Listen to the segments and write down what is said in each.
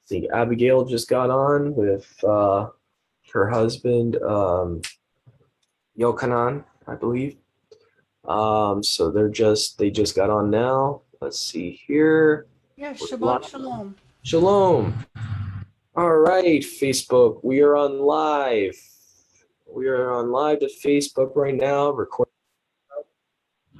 See, Abigail just got on with her husband, Yochanan, I believe. So they just got on now. Let's see here. Yeah, Shabbat Shalom. Shalom. All right, Facebook, we are on live. We are on live to Facebook right now, recording.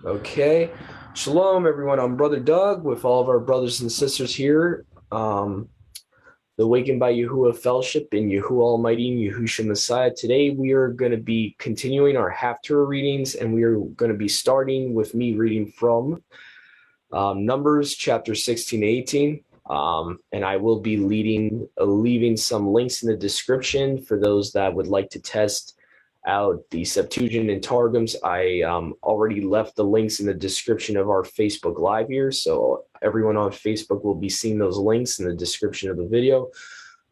Okay. Shalom, everyone. I'm Brother Doug with all of our brothers and sisters here. The Awakened by Yahuwah Fellowship in Yahuwah Almighty and Yahushua Messiah. Today we are going to be continuing our Haftarah readings, and we are going to be starting with me reading from Numbers chapter 16 18. And I will be leaving some links in the description for those that would like to test out the Septuagint and Targums. I already left the links in the description of our Facebook Live here, so everyone on Facebook will be seeing those links in the description of the video.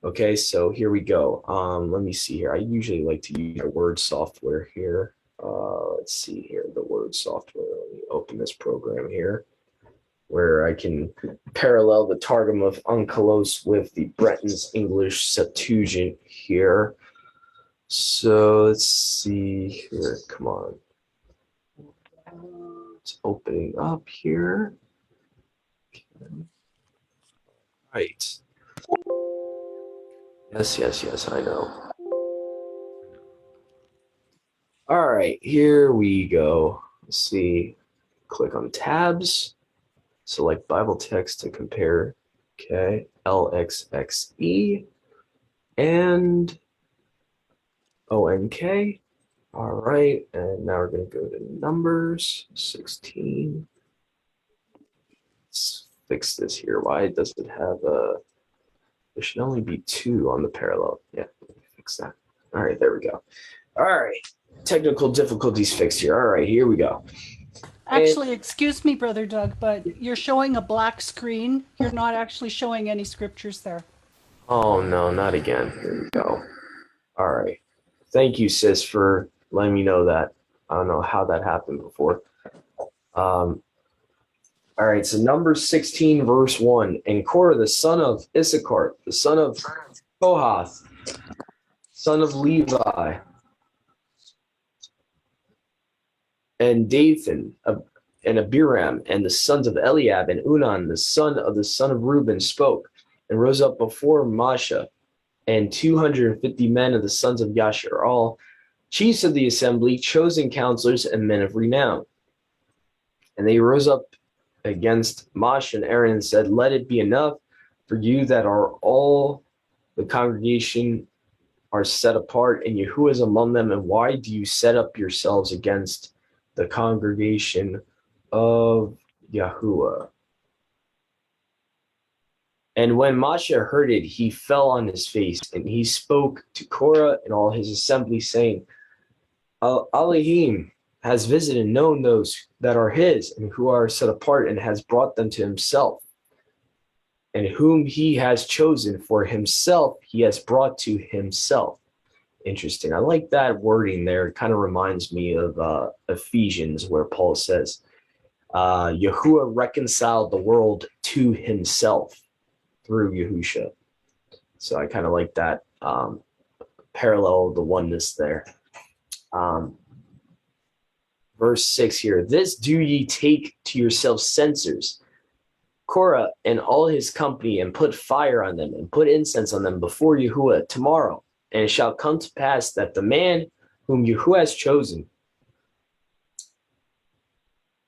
Okay, so here we go. Let me see here. I usually like to use the word software here. Let's see here, the word software. Let me open this program here, where I can parallel the Targum of Onkelos with the Breton's English Septuagint here. So let's see here. Come on. It's opening up here. Okay. Right. Yes, I know. All right, here we go. Let's see. Click on tabs. Select Bible text to compare. Okay. LXXE and ONK. All right, and now we're going to go to Numbers 16. Let's fix this here. Why does it have a... There should only be 2 on the parallel. Yeah, let me fix that. All right, there we go. All right, technical difficulties fixed here. All right, here we go. Actually, excuse me, Brother Doug, but you're showing a black screen. You're not actually showing any scriptures there. Oh, no, not again. Here we go. All right. Thank you, sis, for letting me know that. I don't know how that happened before. All right, so Numbers 16, verse 1. And Korah, the son of Issachar, the son of Kohath, son of Levi, and Dathan, and Abiram, and the sons of Eliab, and Unan, the son of Reuben, spoke, and rose up before Masha, and 250 men of the sons of Yasher, all chiefs of the assembly, chosen counselors, and men of renown. And they rose up against Moshe and Aaron and said, let it be enough for you that are all the congregation are set apart, and Yahuwah is among them, and why do you set up yourselves against the congregation of Yahuwah? And when Moshe heard it, he fell on his face, and he spoke to Korah and all his assembly, saying, Elohim has visited and known those that are his and who are set apart, and has brought them to himself. And whom he has chosen for himself, he has brought to himself. Interesting. I like that wording there. It kind of reminds me of Ephesians, where Paul says, Yahuwah reconciled the world to himself through Yahusha. So I kind of like that parallel of the oneness there. Verse 6 here, this do ye take to yourselves censers, Korah and all his company, and put fire on them, and put incense on them before Yahuwah tomorrow. And it shall come to pass that the man whom Yahuwah has chosen,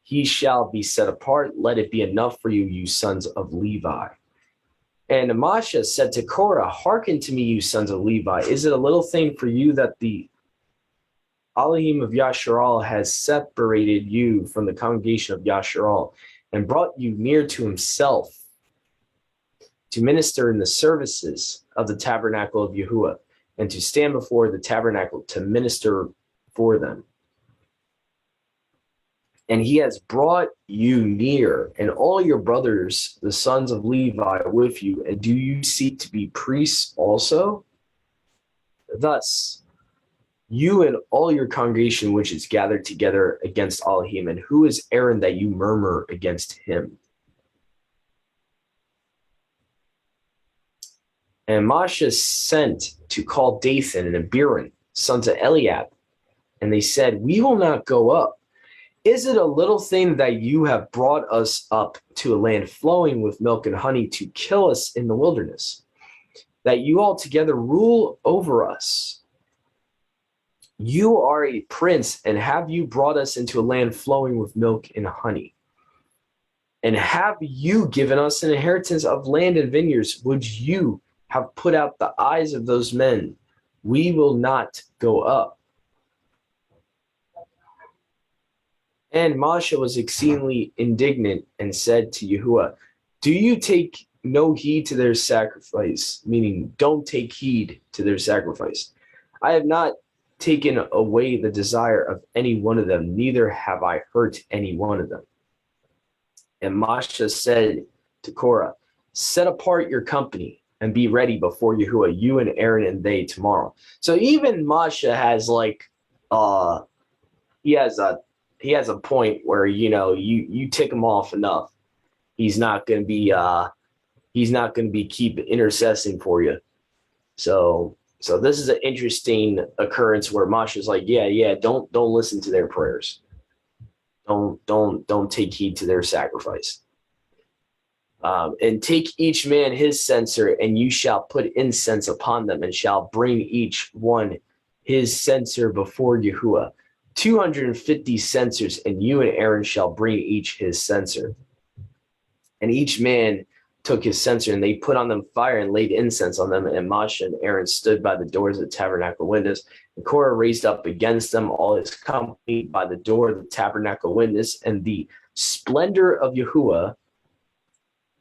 he shall be set apart. Let it be enough for you, you sons of Levi. And Moshe said to Korah, hearken to me, you sons of Levi. Is it a little thing for you that the Elohim of Yasharal has separated you from the congregation of Yasharal and brought you near to himself to minister in the services of the tabernacle of Yahuwah, and to stand before the tabernacle to minister for them? And he has brought you near, and all your brothers, the sons of Levi, with you. And do you seek to be priests also? Thus, you and all your congregation which is gathered together against Elohim, and who is Aaron that you murmur against him? And Masha sent to call Dathan and Abiram, sons of Eliab, and they said, "We will not go up. Is it a little thing that you have brought us up to a land flowing with milk and honey to kill us in the wilderness, that you altogether rule over us? You are a prince, and have you brought us into a land flowing with milk and honey? And have you given us an inheritance of land and vineyards? Would you have put out the eyes of those men? We will not go up." And Masha was exceedingly indignant and said to Yahuwah, "Do you take no heed to their sacrifice?" Meaning, don't take heed to their sacrifice. "I have not taken away the desire of any one of them, neither have I hurt any one of them." And Masha said to Korah, "Set apart your company and be ready before Yahuwah, you and Aaron and they tomorrow." So even Masha has like, he has a point where, you tick him off enough, he's not going to be keep intercessing for you. So this is an interesting occurrence where Masha's like, yeah, don't listen to their prayers. Don't take heed to their sacrifice. And take each man his censer, and you shall put incense upon them, and shall bring each one his censer before Yahuwah. 250 censers, and you and Aaron shall bring each his censer. And each man took his censer, and they put on them fire and laid incense on them. And Masha and Aaron stood by the doors of the tabernacle windows. And Korah raised up against them all his company by the door of the tabernacle windows, and the splendor of Yahuwah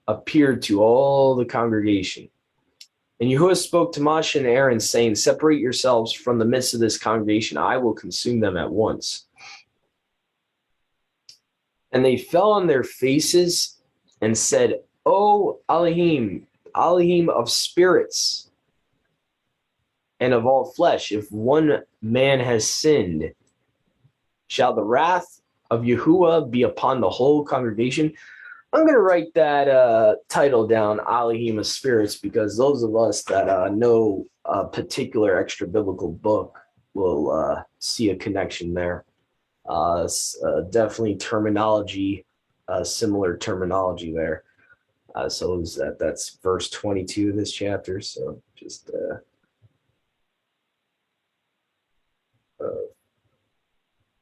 appeared to all the congregation. And Yahuwah spoke to Masha and Aaron, saying, "Separate yourselves from the midst of this congregation. I will consume them at once." And they fell on their faces and said, "O Elohim, Elohim of spirits and of all flesh, if one man has sinned, shall the wrath of Yahuwah be upon the whole congregation?" I'm going to write that title down, Elohim of Spirits, because those of us that know a particular extra biblical book will see a connection there. Definitely terminology, similar terminology there. So that's verse 22 of this chapter. So just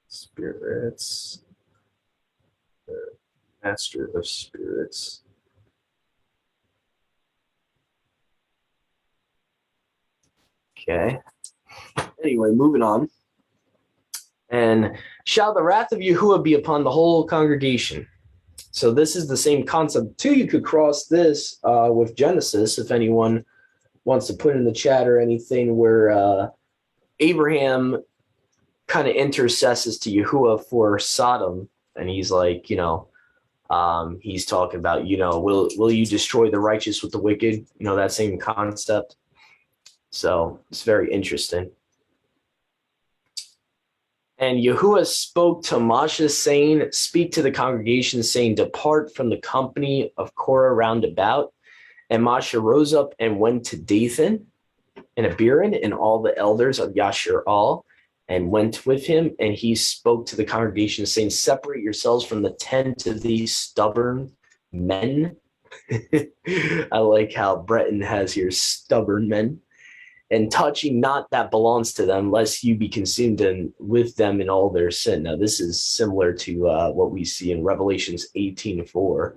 spirits. Master of spirits. Okay. Anyway, moving on. And shall the wrath of Yahuwah be upon the whole congregation? So this is the same concept too. You could cross this with Genesis, if anyone wants to put in the chat or anything, where Abraham kind of intercesses to Yahuwah for Sodom, and he's like, he's talking about, will you destroy the righteous with the wicked? That same concept. So it's very interesting. And Yahuwah spoke to Masha, saying, "Speak to the congregation, saying, depart from the company of Korah round about." And Masha rose up and went to Dathan and Abiram and all the elders of Yashar'al, and went with him, and he spoke to the congregation, saying, "Separate yourselves from the tent of these stubborn men." I like how Breton has here, stubborn men. "And touching not that belongs to them, lest you be consumed with them in all their sin." Now, this is similar to what we see in Revelations 18:4.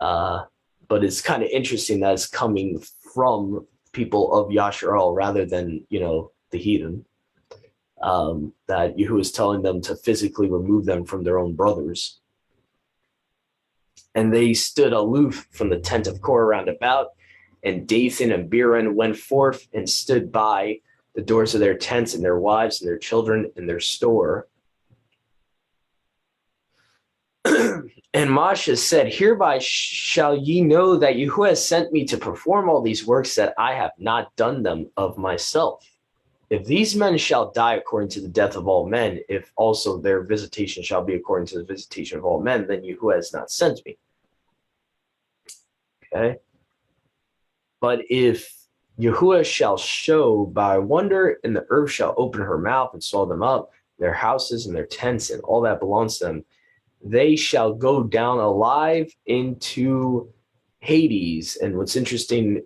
But it's kind of interesting that it's coming from people of Yashar'al rather than, the heathen. That Yahuwah is telling them to physically remove them from their own brothers. "And they stood aloof from the tent of Korah round about, and Dathan and Abiram went forth and stood by the doors of their tents, and their wives and their children and their store." And Masha said, "Hereby shall ye know that Yahuwah has sent me to perform all these works, that I have not done them of myself. If these men shall die according to the death of all men, if also their visitation shall be according to the visitation of all men, then Yahuwah has not sent me." Okay. "But if Yahuwah shall show by wonder, and the earth shall open her mouth and swallow them up, their houses and their tents and all that belongs to them. They shall go down alive into Hades. And what's interesting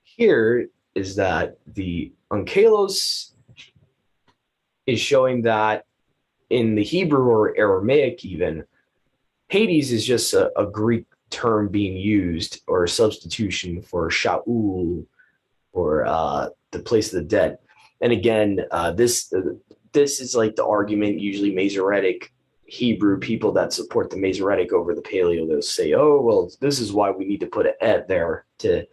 here is that the Onkelos is showing that in the Hebrew or Aramaic even, Hades is just a Greek term being used or a substitution for Sha'ul or the place of the dead. And again, this is like the argument usually Masoretic Hebrew people that support the Masoretic over the Paleo. They'll say, "Oh, well, this is why we need to put an et there to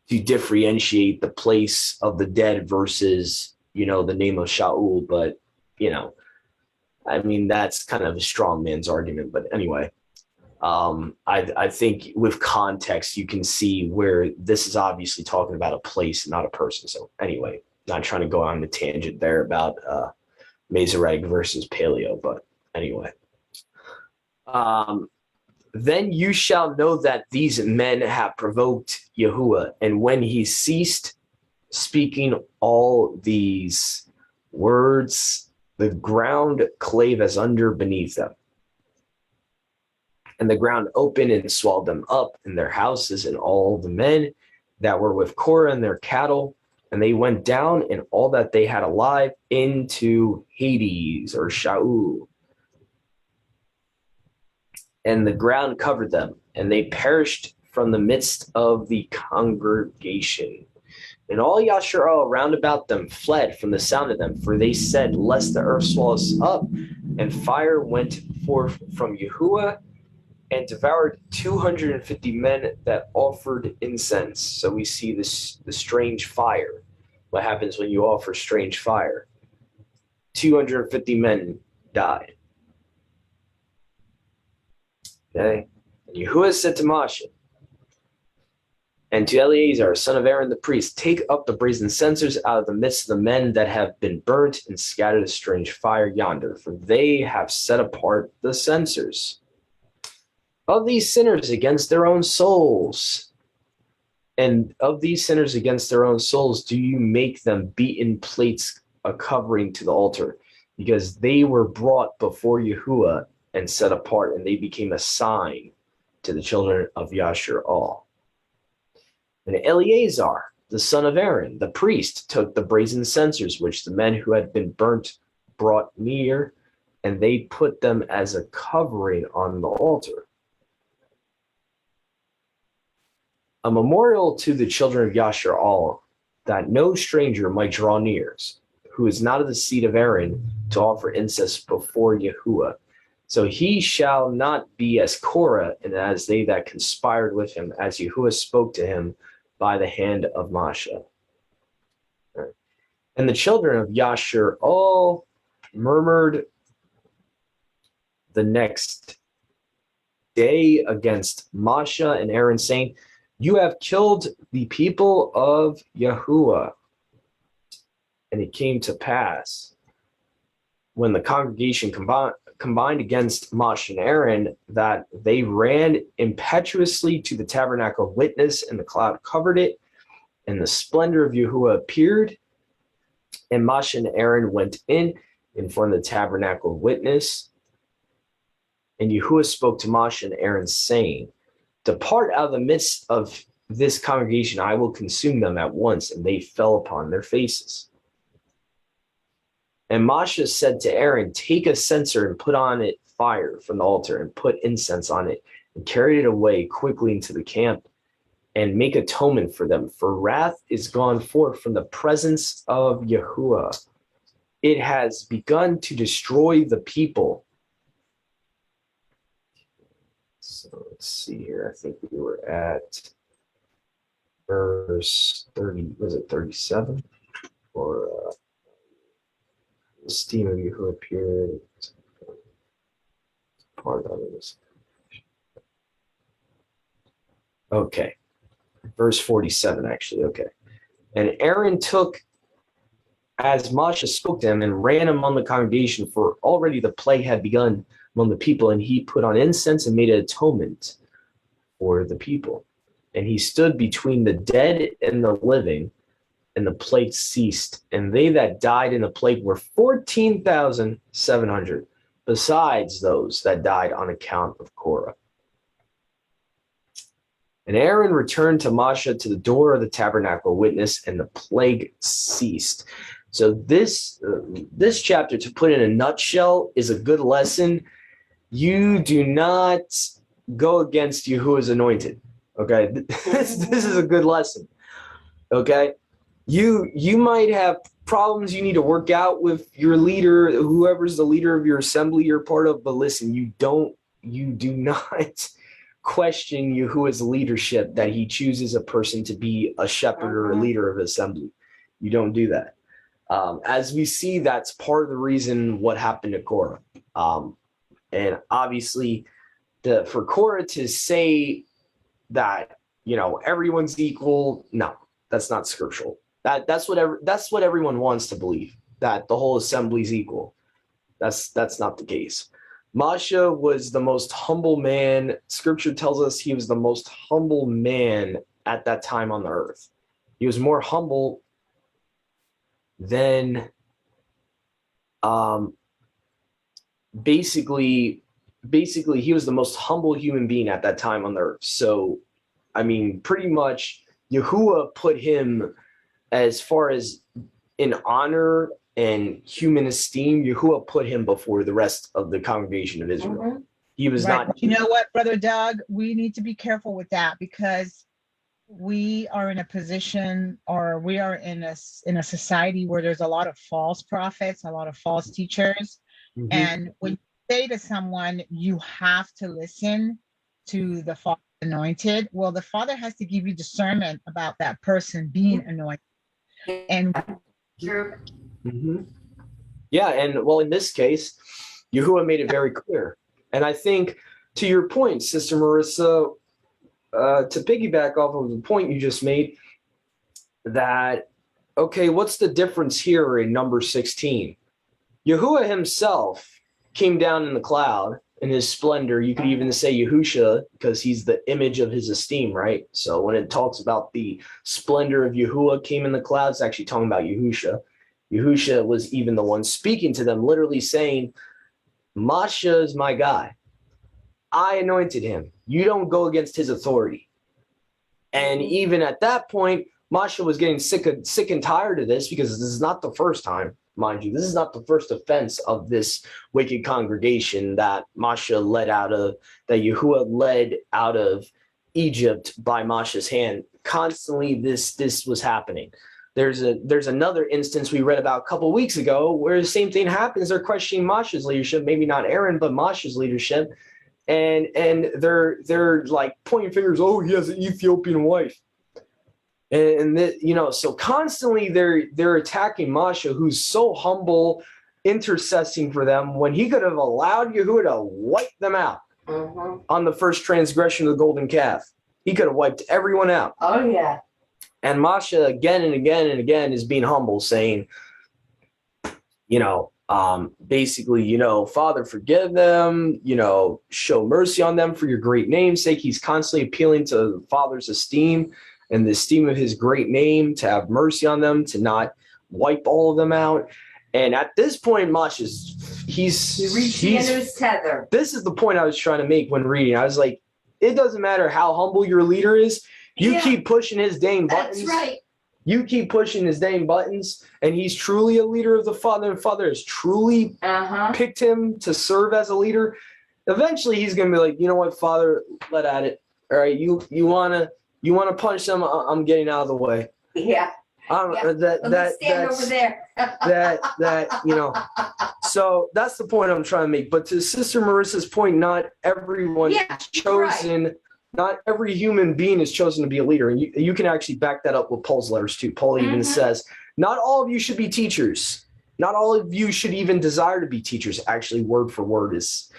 differentiate the place of the dead versus the name of Shaul." But I mean that's kind of a strong man's argument. But anyway, I think with context you can see where this is obviously talking about a place, not a person. So anyway, not trying to go on a tangent there about Masoretic versus Paleo, but anyway. Then you shall know that these men have provoked Yahuwah, and when he ceased speaking all these words, the ground clave as under beneath them. And the ground opened and swallowed them up and their houses and all the men that were with Korah and their cattle. And they went down and all that they had alive into Hades or Sha'ul. And the ground covered them, and they perished from the midst of the congregation. And all Yasharal round about them fled from the sound of them, for they said, lest the earth swallow us up. And fire went forth from Yahuwah and devoured 250 men that offered incense. So we see the strange fire. What happens when you offer strange fire? 250 men died. Okay. And Yahuwah said to Moshe and to Eleazar, son of Aaron the priest, take up the brazen censers out of the midst of the men that have been burnt and scatter the strange fire yonder, for they have set apart the censers of these sinners against their own souls. And of these sinners against their own souls do you make them beaten plates a covering to the altar, because they were brought before Yahuwah and set apart, and they became a sign to the children of Yasharal. And Eleazar, the son of Aaron, the priest, took the brazen censers which the men who had been burnt brought near, and they put them as a covering on the altar, a memorial to the children of Yasharal, that no stranger might draw near, who is not of the seed of Aaron, to offer incense before Yahuwah. So he shall not be as Korah and as they that conspired with him, as Yahuwah spoke to him by the hand of Moshe. Right. And the children of Yashar all murmured the next day against Moshe and Aaron, saying, you have killed the people of Yahuwah. And it came to pass, when the congregation combined against Moshe and Aaron, that they ran impetuously to the tabernacle of witness, and the cloud covered it, and the splendor of Yahuwah appeared. And Moshe and Aaron went in front of the tabernacle of witness. And Yahuwah spoke to Moshe and Aaron, saying, depart out of the midst of this congregation, I will consume them at once. And they fell upon their faces. And Moshe said to Aaron, take a censer and put on it fire from the altar, and put incense on it, and carry it away quickly into the camp, and make atonement for them. For wrath is gone forth from the presence of Yahuwah. It has begun to destroy the people. So let's see here. I think we were at verse 30. Was it 37? Or the steam of Yahuwah appeared. Part of it. Okay. Verse 47, actually. Okay. And Aaron took, as Moshe spoke to him, and ran among the congregation, for already the plague had begun among the people, and he put on incense and made an atonement for the people. And he stood between the dead and the living, and the plague ceased. And they that died in the plague were 14,700, besides those that died on account of Korah. And Aaron returned to Moshe to the door of the tabernacle witness, and the plague ceased. So this chapter, to put in a nutshell, is a good lesson. You do not go against Yahuwah's anointed. Okay, this is a good lesson. Okay, you might have problems you need to work out with your leader, whoever's the leader of your assembly you're part of. But listen, you do not question Yahuwah's leadership, that he chooses a person to be a shepherd or a leader of assembly. You don't do that. As we see, that's part of the reason what happened to Korah. And obviously, for Korah to say that, everyone's equal, no, that's not scriptural. That's what everyone wants to believe, that the whole assembly's equal. That's not the case. Moshe was the most humble man. Scripture tells us he was the most humble man at that time on the earth. He was more humble than basically he was the most humble human being at that time on the earth. So, I mean, pretty much Yahuwah put him, as far as in honor and human esteem, Yahuwah put him before the rest of the congregation of Israel. Mm-hmm. He was right. not. You know what, Brother Doug? We need to be careful with that, because we are in a position, or we are in a society where there's a lot of false prophets, a lot of false teachers. Mm-hmm. And when you say to someone, you have to listen to the Father anointed, well, the Father has to give you discernment about that person being anointed. And True. Mm-hmm. Yeah, and well, in this case, Yahuwah made it very clear. And I think, to your point, Sister Marissa, to piggyback off of the point you just made, that, okay, what's the difference here in number 16? Yahuwah himself came down in the cloud in his splendor. You could even say Yahusha, because he's the image of his esteem, right? So when it talks about the splendor of Yahuwah came in the clouds, it's actually talking about Yahusha. Yahusha was even the one speaking to them, literally saying, Masha is my guy. I anointed him. You don't go against his authority. And even at that point, Masha was getting sick and tired of this, because this is not the first time, mind you. This is not the first offense of this wicked congregation that Masha led out of, that Yahuwah led out of Egypt by Masha's hand. Constantly this was happening. There's another instance we read about a couple of weeks ago where the same thing happens. They're questioning Masha's leadership, maybe not Aaron, but Masha's leadership. And they're like pointing fingers, oh, he has an Ethiopian wife. So constantly they're attacking Masha, who's so humble, intercessing for them, when he could have allowed Yahuwah to wipe them out on the first transgression of the golden calf. He could have wiped everyone out. Oh, yeah. And Masha again and again and again is being humble, saying, basically, Father, forgive them, show mercy on them for your great name's sake. He's constantly appealing to the Father's esteem and the esteem of his great name, to have mercy on them, to not wipe all of them out. And at this point, Masha's, he's reached the end of his tether. This is the point I was trying to make when reading. I was like, it doesn't matter how humble your leader is. You keep pushing his dang buttons. That's right. You keep pushing his dang buttons, and he's truly a leader of the Father, and Father has truly picked him to serve as a leader. Eventually, he's going to be like, you know what, Father, let at it. All right, you want to punish them? I'm getting out of the way. Yeah. Stand over there. So that's the point I'm trying to make. But to Sister Marissa's point, not everyone is chosen. Right. Not every human being is chosen to be a leader. And you can actually back that up with Paul's letters too. Paul even says, not all of you should be teachers. Not all of you should even desire to be teachers. Actually, word for word is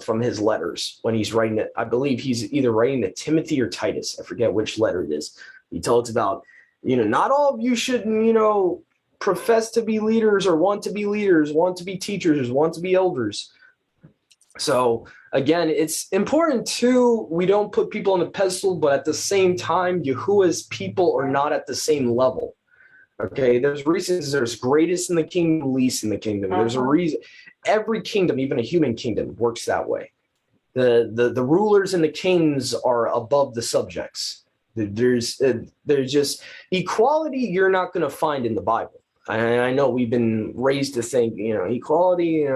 from his letters when he's writing it. I believe he's either writing to Timothy or Titus. I forget which letter it is. He talks about, not all of you should, profess to be leaders or want to be leaders, want to be teachers, want to be elders. So again, it's important too, we don't put people on the pedestal, but at the same time, Yahuwah's people are not at the same level. Okay, there's reasons there's greatest in the kingdom, least in the kingdom. There's a reason. Every kingdom, even a human kingdom, works that way. The rulers and the kings are above the subjects. There's just equality you're not going to find in the Bible. I know we've been raised to think, equality,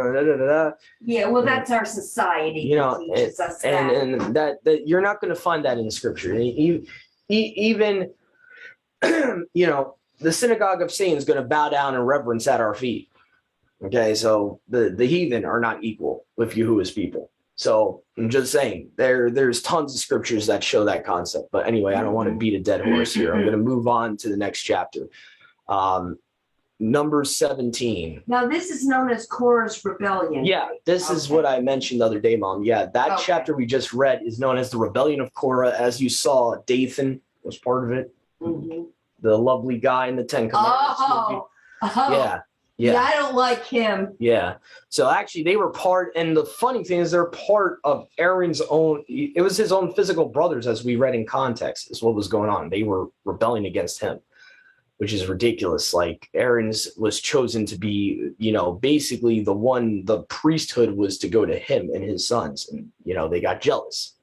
Yeah, well, that's our society that teaches us that. and that you're not going to find that in the scripture. Even, the synagogue of Satan is going to bow down in reverence at our feet. Okay, so the heathen are not equal with Yahuwah's people. So I'm just saying there's tons of scriptures that show that concept. But anyway, I don't want to beat a dead horse here. I'm going to move on to the next chapter. Numbers 17. Now, this is known as Korah's rebellion. Yeah, this is what I mentioned the other day, Mom. Yeah, that chapter we just read is known as the Rebellion of Korra. As you saw, Dathan was part of it. Mm-hmm. The lovely guy in the Ten Commandments. Yeah, I don't like him. Yeah. So actually they were part, and the funny thing is they're part of Aaron's own, it was his own physical brothers, as we read in context, is what was going on. They were rebelling against him, which is ridiculous. Like Aaron's was chosen to be, basically the priesthood was to go to him and his sons. And, they got jealous.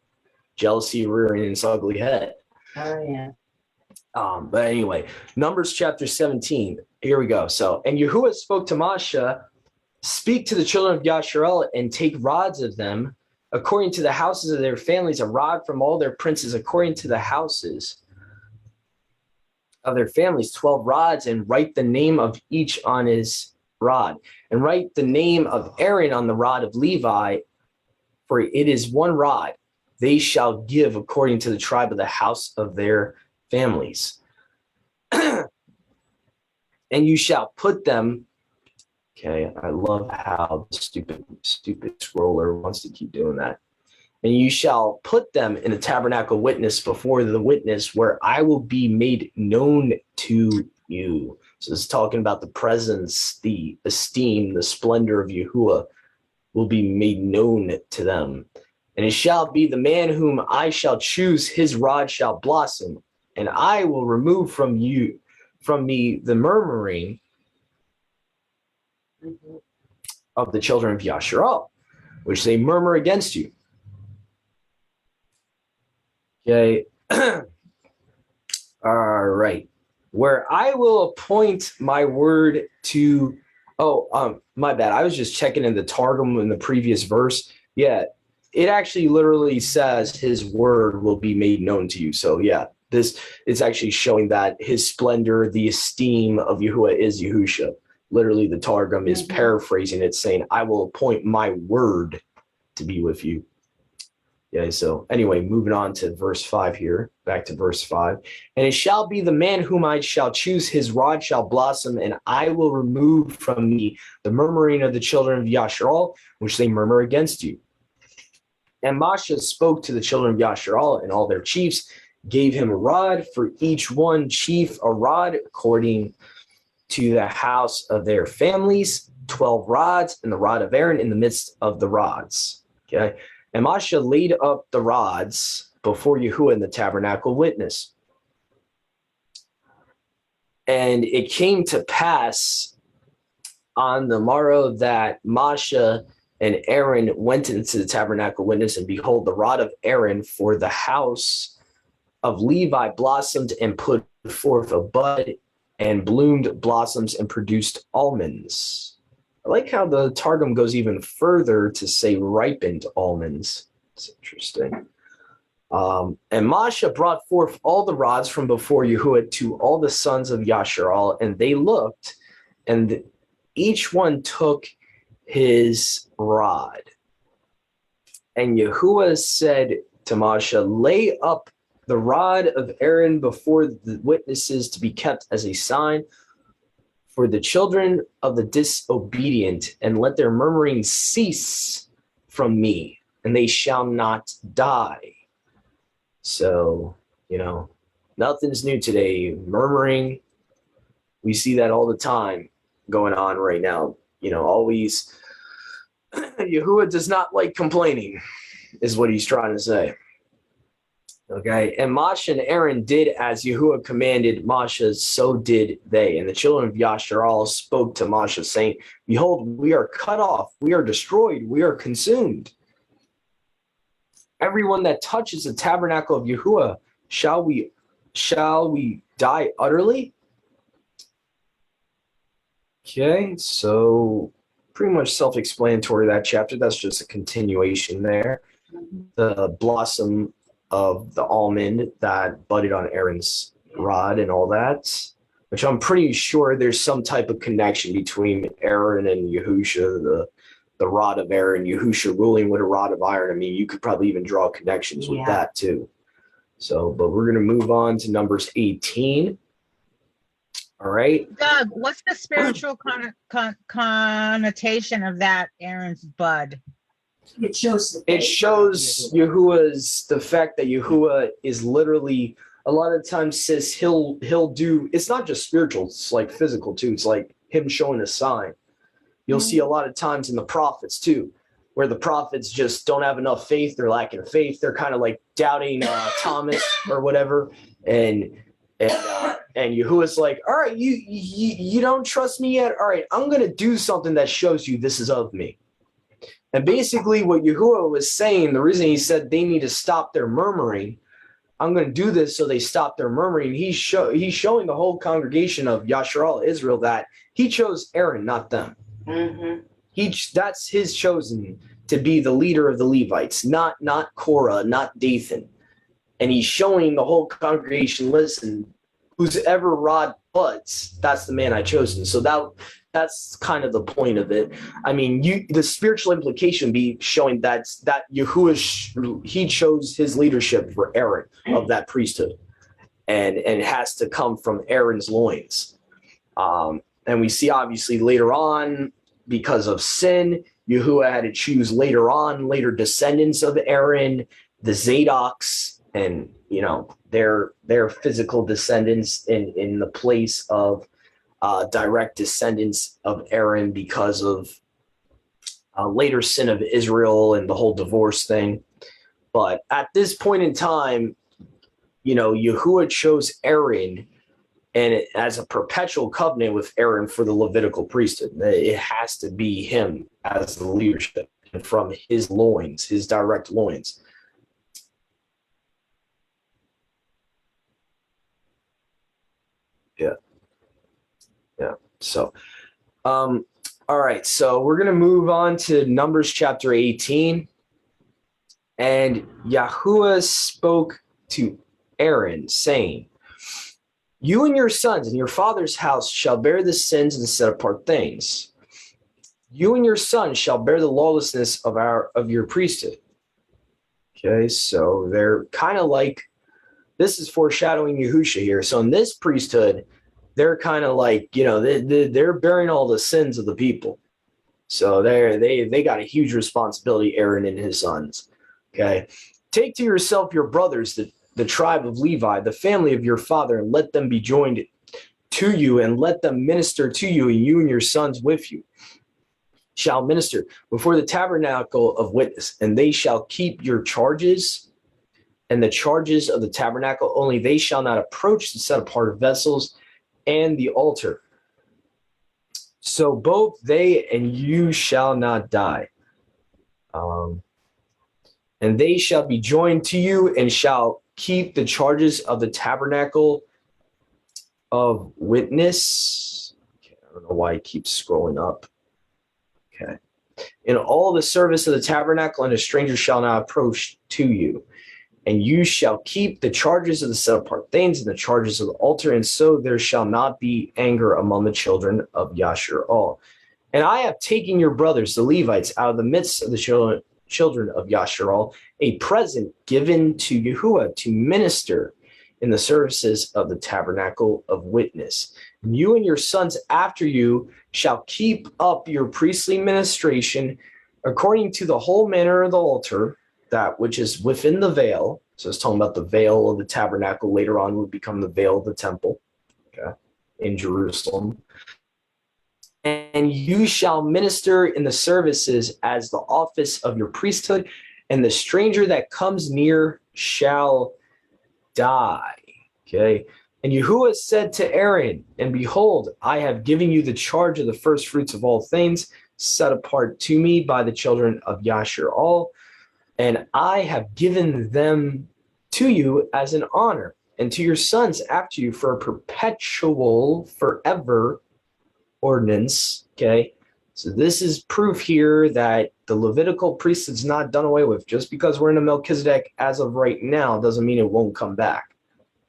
Jealousy rearing its ugly head. Oh, yeah. But anyway, Numbers chapter 17. Here we go. So, and Yahuwah spoke to Moshe, speak to the children of Yasharel and take rods of them according to the houses of their families, a rod from all their princes according to the houses of their families, 12 rods, and write the name of each on his rod, and write the name of Aaron on the rod of Levi, for it is one rod. They shall give according to the tribe of the house of their families. And you shall put them. Okay, I love how the stupid scroller wants to keep doing that. And you shall put them in the tabernacle witness before the witness, where I will be made known to you. So it's talking about the presence, the esteem, the splendor of Yahuwah will be made known to them. And it shall be the man whom I shall choose, his rod shall blossom, and I will remove from me the murmuring of the children of Yasharal, which they murmur against you. Okay. All right. Where I will appoint my word to, my bad. I was just checking in the Targum in the previous verse. Yeah, it actually literally says his word will be made known to you. So yeah, this is actually showing that his splendor, the esteem of Yahuwah is Yahusha. Literally, the Targum is paraphrasing it, saying, I will appoint my word to be with you. Yeah, so anyway, moving on to verse 5 here, back to verse 5. And it shall be the man whom I shall choose, his rod shall blossom, and I will remove from me the murmuring of the children of Yasharal, which they murmur against you. And Moshe spoke to the children of Yasharal and all their chiefs, gave him a rod, for each one chief a rod, according to the house of their families, 12 rods, and the rod of Aaron in the midst of the rods. Okay. And Moshe laid up the rods before Yahuwah in the tabernacle witness. And it came to pass on the morrow that Moshe and Aaron went into the tabernacle witness, and behold, the rod of Aaron for the house of Levi blossomed and put forth a bud and bloomed blossoms and produced almonds. I like how the Targum goes even further to say ripened almonds. It's interesting. And Moshe brought forth all the rods from before Yahuwah to all the sons of Yasharal, and they looked, and each one took his rod. And Yahuwah said to Moshe, lay up the rod of Aaron before the witnesses to be kept as a sign for the children of the disobedient, and let their murmuring cease from me, and they shall not die. So, nothing's new today. Murmuring, we see that all the time going on right now. Always Yahuwah does not like complaining, is what he's trying to say. Okay, and Moshe and Aaron did as Yahuwah commanded Moshe, so did they. And the children of Yasharal spoke to Moshe, saying, behold, we are cut off, we are destroyed, we are consumed. Everyone that touches the tabernacle of Yahuwah, shall we die utterly? Okay, so pretty much self-explanatory, that chapter. That's just a continuation there. The blossom of the almond that budded on Aaron's rod and all that, which I'm pretty sure there's some type of connection between Aaron and Yahusha, the rod of Aaron, Yahusha ruling with a rod of iron. I mean, you could probably even draw connections with that too. So, but we're going to move on to Numbers 18. All right. Doug, what's the spiritual connotation of that Aaron's bud? It shows Yahuwah's, the fact that Yahuwah is literally, a lot of times says he'll do, it's not just spiritual, it's like physical too. It's like him showing a sign. You'll see a lot of times in the prophets too, where the prophets just don't have enough faith. They're lacking faith. They're kind of like doubting Thomas or whatever. And Yahuwah's like, all right, you don't trust me yet? All right, I'm going to do something that shows you this is of me. And basically what Yahuwah was saying, the reason he said they need to stop their murmuring, I'm going to do this so they stop their murmuring. He's showing the whole congregation of Yasharal, Israel, that he chose Aaron, not them. Mm-hmm. That's his chosen to be the leader of the Levites, not Korah, not Dathan. And he's showing the whole congregation, listen, whose ever rod buds, that's the man I chosen. So that's kind of the point of it. I mean, the spiritual implication be showing that Yahuwah, he chose his leadership for Aaron of that priesthood, and it has to come from Aaron's loins. And we see obviously later on, because of sin, Yahuwah had to choose later descendants of Aaron, the Zadoks, and their physical descendants in the place of direct descendants of Aaron because of later sin of Israel and the whole divorce thing. But at this point in time, Yahuwah chose Aaron, and as a perpetual covenant with Aaron for the Levitical priesthood. It has to be him as the leadership, and from his loins, his direct loins. Yeah. So, all right. So we're going to move on to Numbers chapter 18. And Yahuwah spoke to Aaron, saying, you and your sons and your father's house shall bear the sins and set apart things. You and your sons shall bear the lawlessness of your priesthood. Okay, so they're kind of like, this is foreshadowing Yahusha here. So in this priesthood, they're kind of like, they're bearing all the sins of the people. So they got a huge responsibility, Aaron and his sons. Okay, take to yourself your brothers, the tribe of Levi, the family of your father, and let them be joined to you, and let them minister to you, and you and your sons with you shall minister before the tabernacle of witness, and they shall keep your charges and the charges of the tabernacle, only they shall not approach the set apart vessels and the altar. So both they and you shall not die. And they shall be joined to you and shall keep the charges of the tabernacle of witness. Okay, I don't know why it keeps scrolling up. Okay. In all the service of the tabernacle, and a stranger shall not approach to you. And you shall keep the charges of the set apart things and the charges of the altar, and so there shall not be anger among the children of Yasharal. And I have taken your brothers, the Levites, out of the midst of the children of Yasharal, a present given to Yahuwah to minister in the services of the tabernacle of witness. And you and your sons after you shall keep up your priestly ministration according to the whole manner of the altar, that which is within the veil. So it's talking about the veil of the tabernacle. Later on would become the veil of the temple, okay, in Jerusalem. and you shall minister in the services as the office of your priesthood, and the stranger that comes near shall die. Okay. And Yahuwah said to Aaron, and behold, I have given you the charge of the first fruits of all things, set apart to me by the children of Yashar'al, and I have given them to you as an honor, and to your sons after you for a perpetual, forever ordinance. Okay. So this is proof here that the Levitical priesthood's not done away with. Just because we're in a Melchizedek as of right now doesn't mean it won't come back.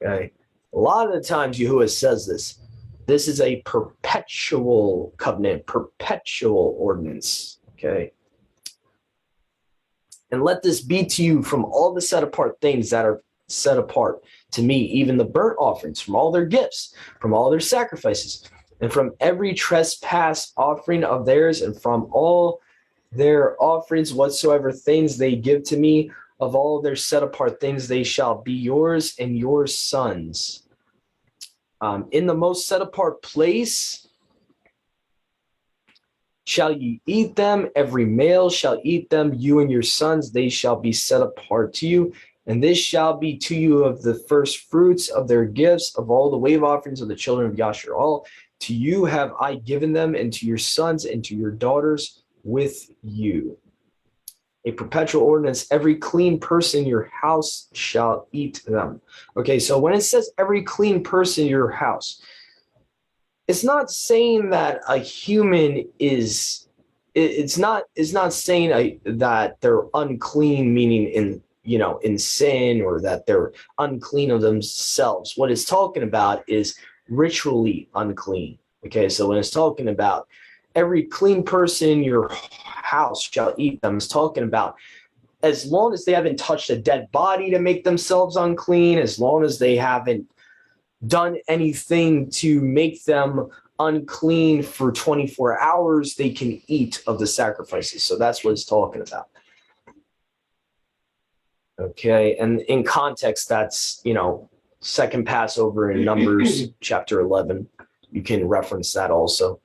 Okay. A lot of the times Yahuwah says this. This is a perpetual covenant, perpetual ordinance. Okay. And let this be to you from all the set apart things that are set apart to me, even the burnt offerings, from all their gifts, from all their sacrifices, and from every trespass offering of theirs, and from all their offerings, whatsoever things they give to me, of all their set apart things, they shall be yours and your sons. In the most set apart place shall ye eat them, every male shall eat them, you and your sons, they shall be set apart to you. And this shall be to you of the first fruits of their gifts, of all the wave offerings of the children of Yashar'al. To you have I given them, and to your sons and to your daughters with you. A perpetual ordinance, every clean person in your house shall eat them. Okay, so when it says every clean person in your house, it's not saying that a human is, it's not saying that they're unclean, meaning in sin, or that they're unclean of themselves. What it's talking about is ritually unclean. Okay, so when it's talking about every clean person in your house shall eat them, it's talking about as long as they haven't touched a dead body to make themselves unclean, as long as they haven't done anything to make them unclean for 24 hours, they can eat of the sacrifices. So that's what it's talking about. Okay, and in context, that's, second Passover in Numbers chapter 11. You can reference that also.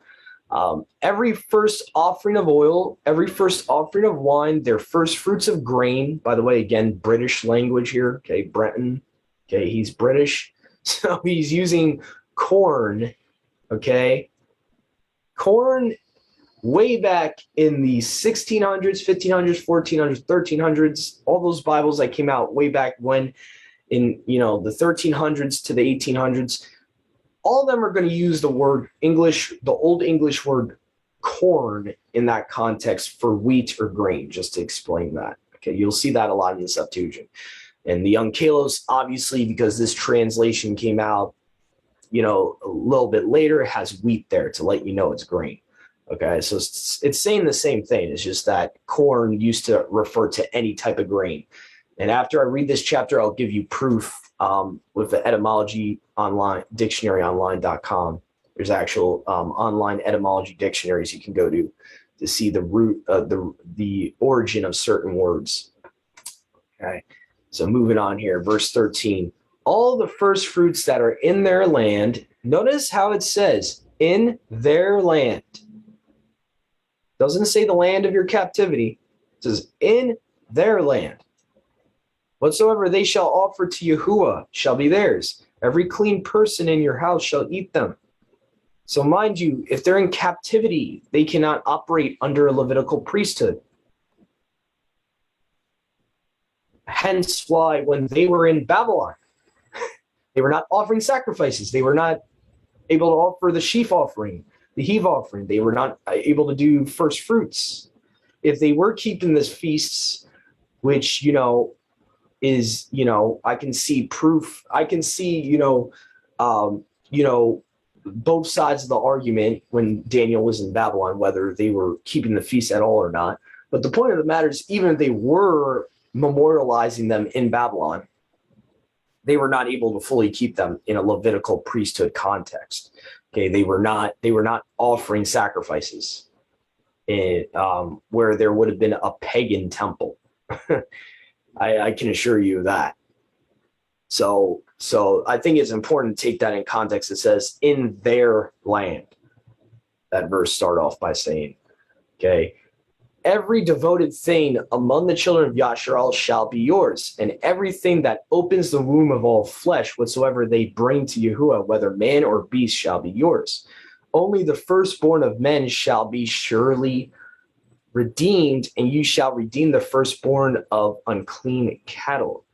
Every first offering of oil, every first offering of wine, their first fruits of grain. By the way, again, British language here. Okay, Breton. Okay, he's British. So he's using corn. Okay, corn way back in the 1600s, 1500s, 1400s, 1300s, all those Bibles that came out way back when in, the 1300s to the 1800s, all of them are going to use the word English, the Old English word corn in that context for wheat or grain, just to explain that. Okay, you'll see that a lot in the Septuagint. And the Young Kalos, obviously, because this translation came out, a little bit later, it has wheat there to let you know it's grain. Okay, so it's saying the same thing. It's just that corn used to refer to any type of grain. And after I read this chapter, I'll give you proof with the etymology online, dictionaryonline.com. There's actual online etymology dictionaries you can go to see the root of the origin of certain words. Okay, so moving on here, verse 13. All the first fruits that are in their land, notice how it says, in their land. Doesn't say the land of your captivity. It says in their land. Whatsoever they shall offer to Yahuwah shall be theirs. Every clean person in your house shall eat them. So mind you, if they're in captivity, they cannot operate under a Levitical priesthood. Hence why when they were in Babylon, they were not offering sacrifices. They were not able to offer the sheaf offering, the heave offering. They were not able to do first fruits. If they were keeping this feasts, which, is, I can see proof. I can see, both sides of the argument when Daniel was in Babylon, whether they were keeping the feast at all or not. But the point of the matter is, even if they were memorializing them in Babylon, they were not able to fully keep them in a Levitical priesthood context. Okay, they were not offering sacrifices in, where there would have been a pagan temple. I can assure you of that. So I think it's important to take that in context. It says in their land. that verse started off by saying. Okay. Every devoted thing among the children of Yasharal shall be yours, and everything that opens the womb of all flesh, whatsoever they bring to Yahuwah, whether man or beast, shall be yours. Only the firstborn of men shall be surely redeemed, and you shall redeem the firstborn of unclean cattle.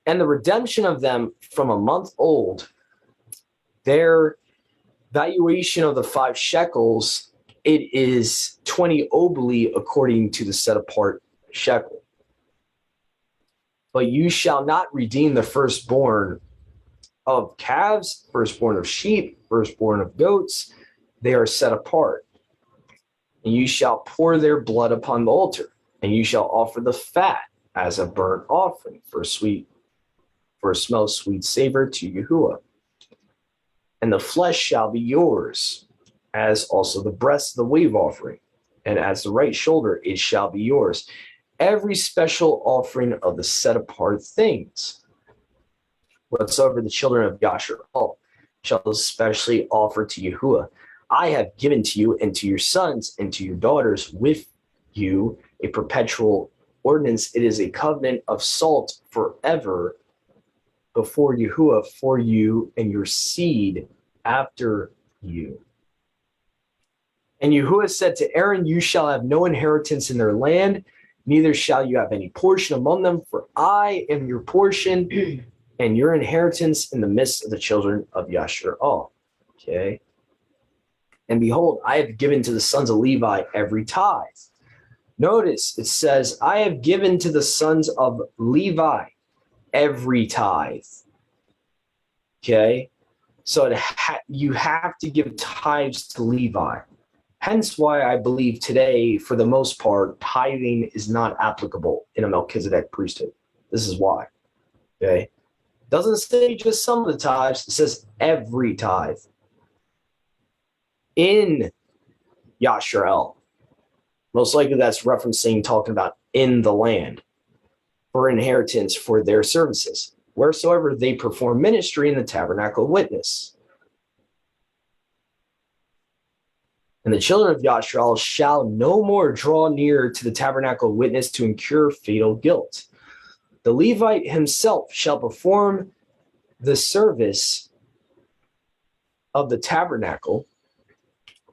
And the redemption of them from a month old, their valuation of the 5 shekels, it is 20 oboli according to the set apart shekel. But you shall not redeem the firstborn of calves, firstborn of sheep, firstborn of goats. They are set apart. And you shall pour their blood upon the altar, and you shall offer the fat as a burnt offering for a smell sweet savor to Yahuwah. And the flesh shall be yours, as also the breast of the wave offering, and as the right shoulder it shall be yours. Every special offering of the set apart things, whatsoever the children of Yasharal shall especially offer to Yahuwah, I have given to you and to your sons and to your daughters with you a perpetual ordinance. It is a covenant of salt forever before Yahuwah for you and your seed after you. And Yahuwah said to Aaron, you shall have no inheritance in their land, neither shall you have any portion among them, for I am your portion and your inheritance in the midst of the children of Yasharal. Okay. And behold, I have given to the sons of Levi every tithe. Notice it says, I have given to the sons of Levi every tithe. Okay. So you have to give tithes to Levi. Hence why I believe today, for the most part, tithing is not applicable in a Melchizedek priesthood. This is why. Okay. It doesn't say just some of the tithes, it says every tithe. In Yasharal. Most likely that's referencing, talking about in the land for inheritance for their services, wheresoever they perform ministry in the tabernacle of witness. And the children of Yasharal shall no more draw near to the tabernacle of witness to incur fatal guilt. The Levite himself shall perform the service of the tabernacle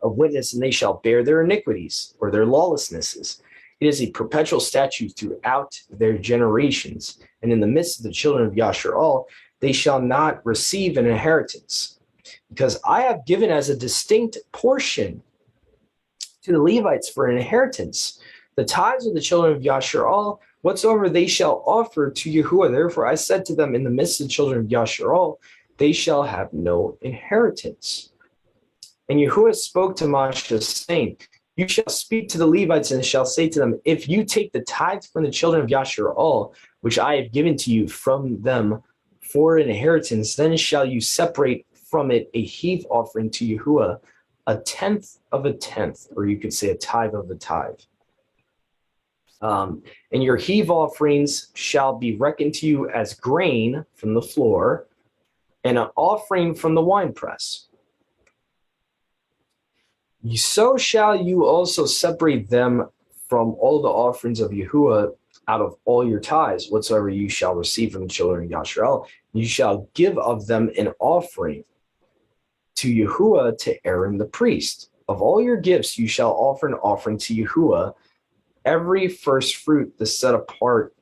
of witness, and they shall bear their iniquities or their lawlessnesses. It is a perpetual statute throughout their generations. And in the midst of the children of Yasharal, they shall not receive an inheritance, because I have given as a distinct portion to the Levites for an inheritance the tithes of the children of Yasharal, whatsoever they shall offer to Yahuwah. Therefore I said to them, in the midst of the children of Yasharal, they shall have no inheritance. And Yahuwah spoke to Moshe, saying, you shall speak to the Levites and shall say to them, if you take the tithes from the children of Yasharal, which I have given to you from them for an inheritance, then shall you separate from it a heave offering to Yahuwah, a tenth of a tenth, or you could say a tithe of a tithe. And your heave offerings shall be reckoned to you as grain from the floor, and an offering from the winepress. So shall you also separate them from all the offerings of Yahuwah out of all your tithes, whatsoever you shall receive from the children of Yasharal. You shall give of them an offering to Yahuwah, to Aaron the priest. Of all your gifts you shall offer an offering to Yahuwah, every first fruit, the set apart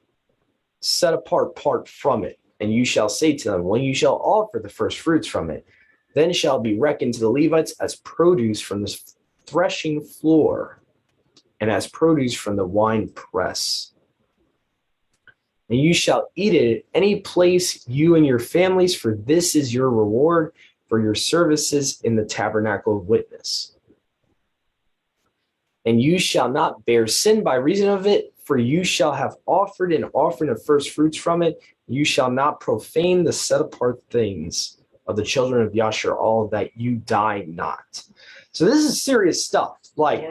part from it. And you shall say to them, when you shall offer the first fruits from it, then shall be reckoned to the Levites as produce from the threshing floor, and as produce from the wine press. And you shall eat it at any place, you and your families, for this is your reward for your services in the tabernacle of witness. And you shall not bear sin by reason of it, for you shall have offered an offering of first fruits from it. You shall not profane the set apart things of the children of Yasharal, that you die not. So this is serious stuff. Like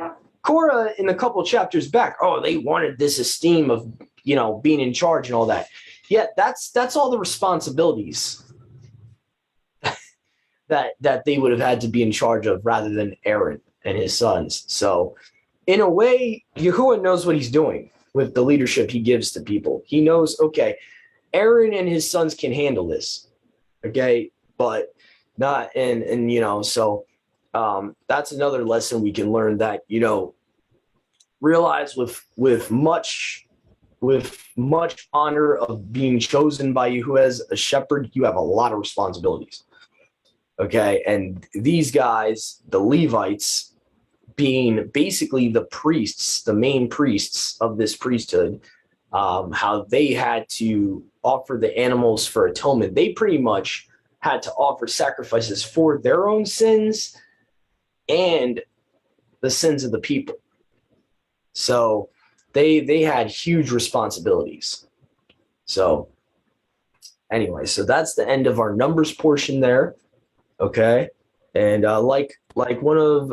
Korra in a couple chapters back, they wanted this esteem of, being in charge and all that. Yeah, that's all the responsibilities that they would have had to be in charge of rather than Aaron and his sons. So in a way, Yahuwah knows what he's doing with the leadership he gives to people. He knows, okay, Aaron and his sons can handle this. Okay, but not and so that's another lesson we can learn, that realize with much honor of being chosen by you as a shepherd, you have a lot of responsibilities. Okay, and these guys, the Levites, being basically the priests, the main priests of this priesthood, how they had to offer the animals for atonement. They pretty much had to offer sacrifices for their own sins and the sins of the people. So they had huge responsibilities. So anyway, so that's the end of our Numbers portion there. Okay. And like one of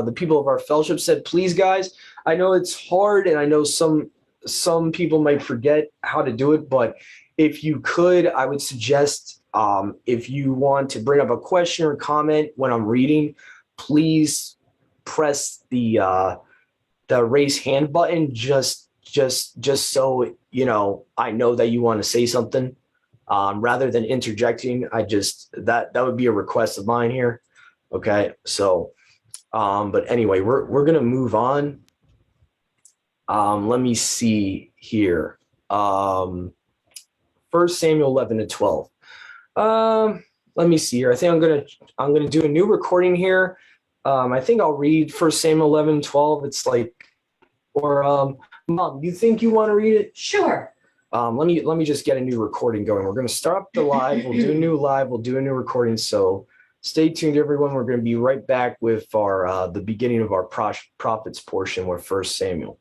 the people of our fellowship said, please, guys, I know it's hard, and I know some people might forget how to do it, but if you could, I would suggest, if you want to bring up a question or comment when I'm reading, please press the raise hand button, just so I know that you want to say something, rather than interjecting. That would be a request of mine here. Okay, so but anyway, we're gonna move on. Let me see here. 1 Samuel 11-12. Let me see here. I think I'm gonna do a new recording here. I think I'll read 1 Samuel 11-12. It's like, or Mom, you think you want to read it? Sure. Let me just get a new recording going. We're gonna start up the live. We'll do a new live. We'll do a new recording. So stay tuned, everyone. We're gonna be right back with our the beginning of our prophets portion with 1 Samuel.